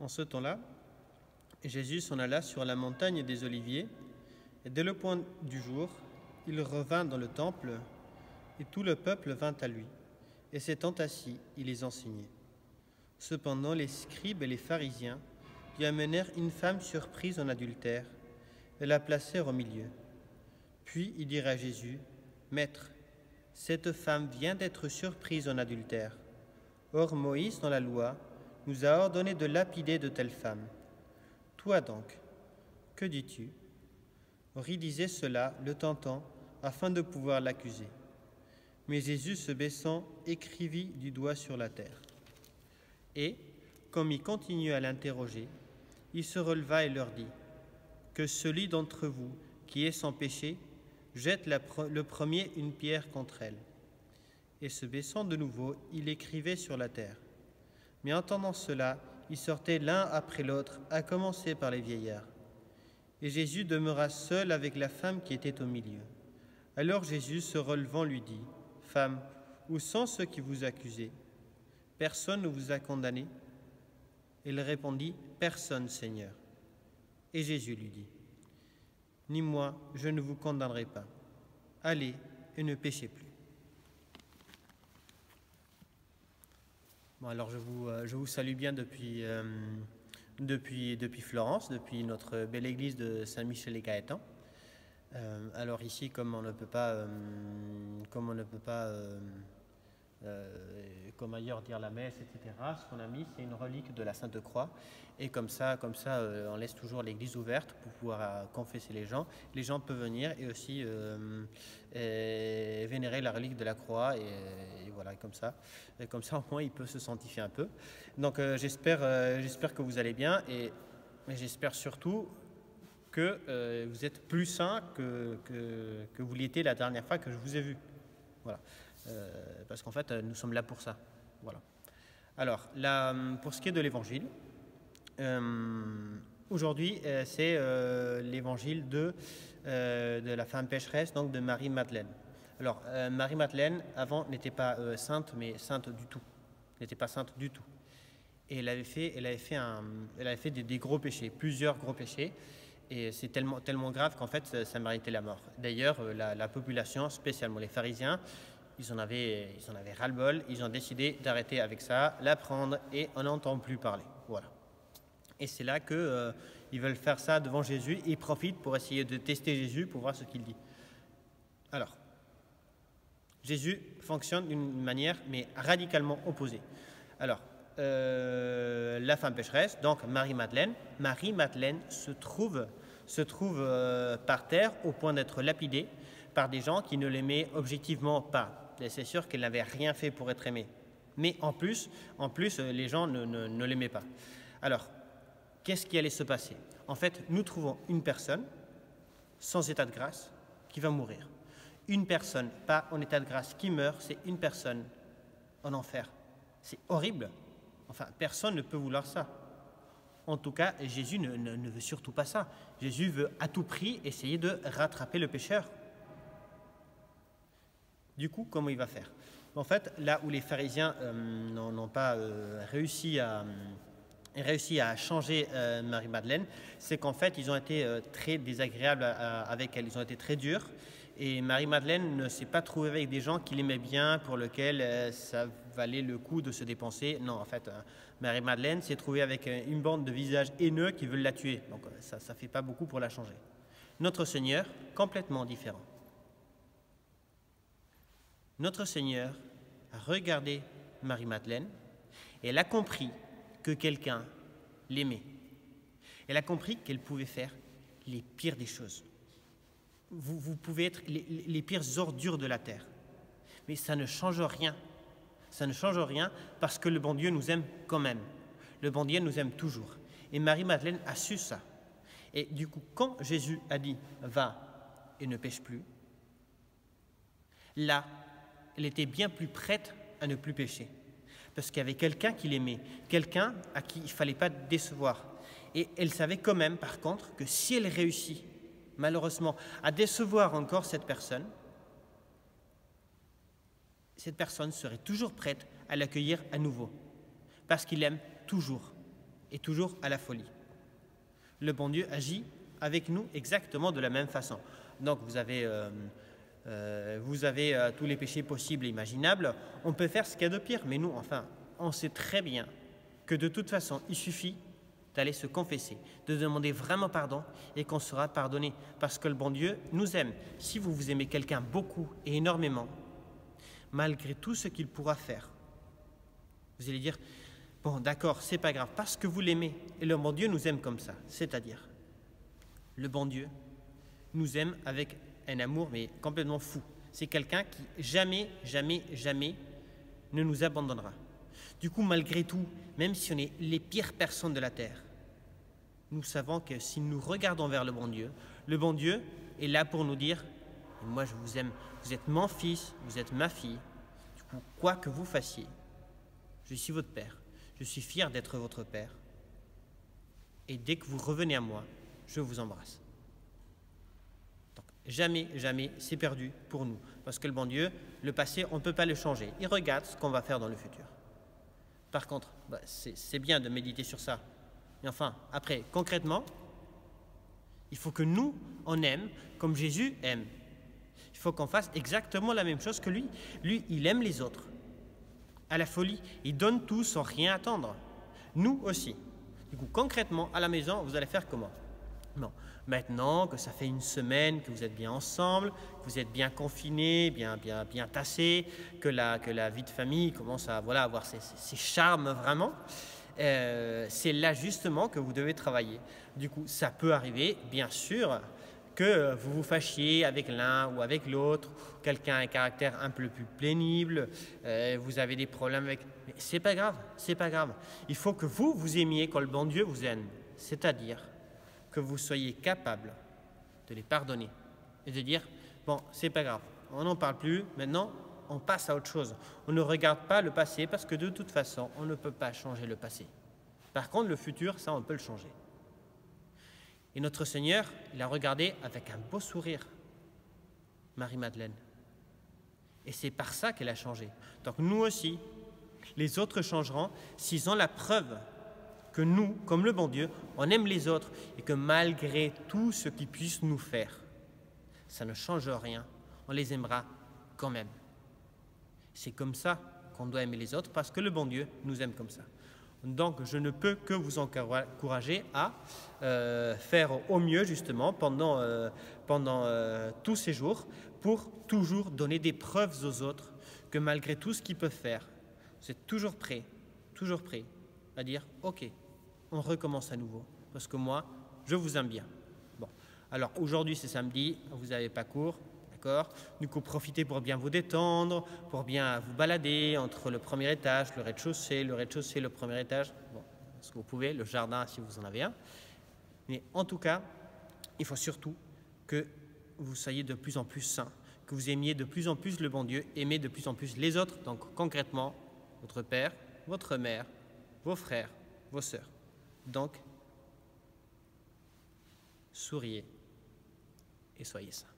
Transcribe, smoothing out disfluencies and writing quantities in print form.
En ce temps-là, Jésus s'en alla sur la montagne des Oliviers, et dès le point du jour, il revint dans le temple, et tout le peuple vint à lui. Et s'étant assis, il les enseignait. Cependant, les scribes et les pharisiens lui amenèrent une femme surprise en adultère, et la placèrent au milieu. Puis ils dirent à Jésus, « Maître, cette femme vient d'être surprise en adultère. Or Moïse, dans la loi, nous a ordonné de lapider de telles femmes. Toi donc, que dis-tu » Or il disait cela, le tentant, afin de pouvoir l'accuser. Mais Jésus, se baissant, écrivit du doigt sur la terre. Et, comme il continuait à l'interroger, il se releva et leur dit, « Que celui d'entre vous qui est sans péché jette le premier une pierre contre elle. » Et se baissant de nouveau, il écrivait sur la terre. Mais entendant cela, ils sortaient l'un après l'autre, à commencer par les vieillards. Et Jésus demeura seul avec la femme qui était au milieu. Alors Jésus, se relevant, lui dit, « Femme, où sont ceux qui vous accusaient? Personne ne vous a condamné ?» Elle répondit, « Personne, Seigneur. » Et Jésus lui dit, « Ni moi, je ne vous condamnerai pas. Allez et ne péchez plus. » Bon, alors je vous salue bien depuis Florence, depuis notre belle église de Saint-Michel-les-Gaétans. Alors ici, comme on ne peut pas comme ailleurs dire la messe, etc., ce qu'on a mis, c'est une relique de la Sainte Croix. Et comme ça, on laisse toujours l'église ouverte pour pouvoir confesser les gens. Les gens peuvent venir et aussi vénérer la relique de la croix. Et voilà, comme ça, au moins, ils peuvent se sanctifier un peu. Donc j'espère que vous allez bien et j'espère surtout que vous êtes plus sains que vous l'étiez la dernière fois que je vous ai vu. Voilà. Parce qu'en fait, nous sommes là pour ça. Voilà. Alors, là, pour ce qui est de l'évangile, aujourd'hui, c'est l'évangile de la femme pécheresse, donc de Marie-Madeleine. Alors, Marie-Madeleine, avant, n'était pas sainte, mais sainte du tout. N'était pas sainte du tout. Et elle avait fait des gros péchés, plusieurs gros péchés. Et c'est tellement grave qu'en fait, ça méritait la mort. D'ailleurs, la population, spécialement les pharisiens, ils en avaient ras-le-bol, ils ont décidé d'arrêter avec ça, la prendre et on n'entend plus parler. Voilà. Et c'est là qu'ils veulent faire ça devant Jésus, ils profitent pour essayer de tester Jésus pour voir ce qu'il dit. Alors, Jésus fonctionne d'une manière, mais radicalement opposée. Alors, la femme pécheresse, donc Marie-Madeleine se trouve par terre au point d'être lapidée par des gens qui ne l'aimaient objectivement pas. Et c'est sûr qu'elle n'avait rien fait pour être aimée. Mais en plus, les gens ne l'aimaient pas. Alors, qu'est-ce qui allait se passer? En fait, nous trouvons une personne sans état de grâce qui va mourir. Une personne pas en état de grâce qui meurt, c'est une personne en enfer. C'est horrible. Enfin, personne ne peut vouloir ça. En tout cas, Jésus ne veut surtout pas ça. Jésus veut à tout prix essayer de rattraper le pécheur. Du coup, comment il va faire? En fait, là où les pharisiens n'ont pas réussi à changer Marie-Madeleine, c'est qu'en fait, ils ont été très désagréables avec elle. Ils ont été très durs. Et Marie-Madeleine ne s'est pas trouvée avec des gens qui l'aimaient bien, pour lesquels ça valait le coup de se dépenser. Non, en fait, Marie-Madeleine s'est trouvée avec une bande de visages haineux qui veulent la tuer. Donc ça ne fait pas beaucoup pour la changer. Notre Seigneur, complètement différent. Notre Seigneur a regardé Marie-Madeleine et elle a compris que quelqu'un l'aimait. Elle a compris qu'elle pouvait faire les pires des choses. Vous pouvez être les pires ordures de la terre. Mais ça ne change rien. Ça ne change rien parce que le bon Dieu nous aime quand même. Le bon Dieu nous aime toujours. Et Marie-Madeleine a su ça. Et du coup, quand Jésus a dit « va et ne pêche plus », là, elle était bien plus prête à ne plus pécher. Parce qu'il y avait quelqu'un qui l'aimait, quelqu'un à qui il ne fallait pas décevoir. Et elle savait quand même, par contre, que si elle réussit, malheureusement, à décevoir encore cette personne serait toujours prête à l'accueillir à nouveau. Parce qu'il aime toujours. et toujours à la folie. Le bon Dieu agit avec nous exactement de la même façon. Donc vous avez tous les péchés possibles et imaginables. On peut faire ce qu'il y a de pire, mais nous, enfin, on sait très bien que de toute façon, il suffit d'aller se confesser, de demander vraiment pardon et qu'on sera pardonné. Parce que le bon Dieu nous aime. Si vous aimez quelqu'un beaucoup et énormément, malgré tout ce qu'il pourra faire, vous allez dire, bon d'accord, c'est pas grave, parce que vous l'aimez. Et le bon Dieu nous aime comme ça. C'est-à-dire, le bon Dieu nous aime avec un amour mais complètement fou. C'est quelqu'un qui jamais, jamais, jamais ne nous abandonnera. Du coup, malgré tout, même si on est les pires personnes de la terre, nous savons que si nous regardons vers le bon Dieu est là pour nous dire « Moi, je vous aime, vous êtes mon fils, vous êtes ma fille. Du coup, quoi que vous fassiez, je suis votre père. Je suis fier d'être votre père. Et dès que vous revenez à moi, je vous embrasse. » Donc, jamais, jamais, c'est perdu pour nous. Parce que le bon Dieu, le passé, on ne peut pas le changer. Il regarde ce qu'on va faire dans le futur. Par contre, c'est bien de méditer sur ça. Mais enfin, après, concrètement, il faut que nous, on aime comme Jésus aime. Il faut qu'on fasse exactement la même chose que lui. Lui, il aime les autres. À la folie, il donne tout sans rien attendre. Nous aussi. Du coup, concrètement, à la maison, vous allez faire comment? Non. Maintenant que ça fait une semaine que vous êtes bien ensemble, que vous êtes bien confinés, bien tassés, que la vie de famille commence à avoir ses charmes vraiment, c'est là justement que vous devez travailler. Du coup, ça peut arriver, bien sûr, que vous vous fâchiez avec l'un ou avec l'autre, quelqu'un a un caractère un peu plus pénible, vous avez des problèmes avec... Mais c'est pas grave, c'est pas grave. Il faut que vous aimiez quand le bon Dieu vous aime, c'est-à-dire que vous soyez capable de les pardonner et de dire « Bon, c'est pas grave, on n'en parle plus, maintenant on passe à autre chose. On ne regarde pas le passé parce que de toute façon, on ne peut pas changer le passé. Par contre, le futur, ça, on peut le changer. » Et notre Seigneur, il a regardé avec un beau sourire Marie-Madeleine. Et c'est par ça qu'elle a changé. Donc nous aussi, les autres changeront s'ils ont la preuve que nous, comme le bon Dieu, on aime les autres et que malgré tout ce qu'ils puissent nous faire, ça ne change rien, on les aimera quand même. C'est comme ça qu'on doit aimer les autres parce que le bon Dieu nous aime comme ça. Donc je ne peux que vous encourager à faire au mieux justement pendant tous ces jours pour toujours donner des preuves aux autres que malgré tout ce qu'ils peuvent faire, vous êtes toujours prêts à dire « Ok, on recommence à nouveau parce que moi, je vous aime bien. » Bon, alors aujourd'hui c'est samedi, vous n'avez pas cours. Du coup, profitez pour bien vous détendre, pour bien vous balader entre le premier étage, le rez-de-chaussée, le premier étage. Bon, ce que vous pouvez, le jardin si vous en avez un. Mais en tout cas, il faut surtout que vous soyez de plus en plus saints, que vous aimiez de plus en plus le bon Dieu, aimez de plus en plus les autres. Donc concrètement, votre père, votre mère, vos frères, vos sœurs. Donc, souriez et soyez saints.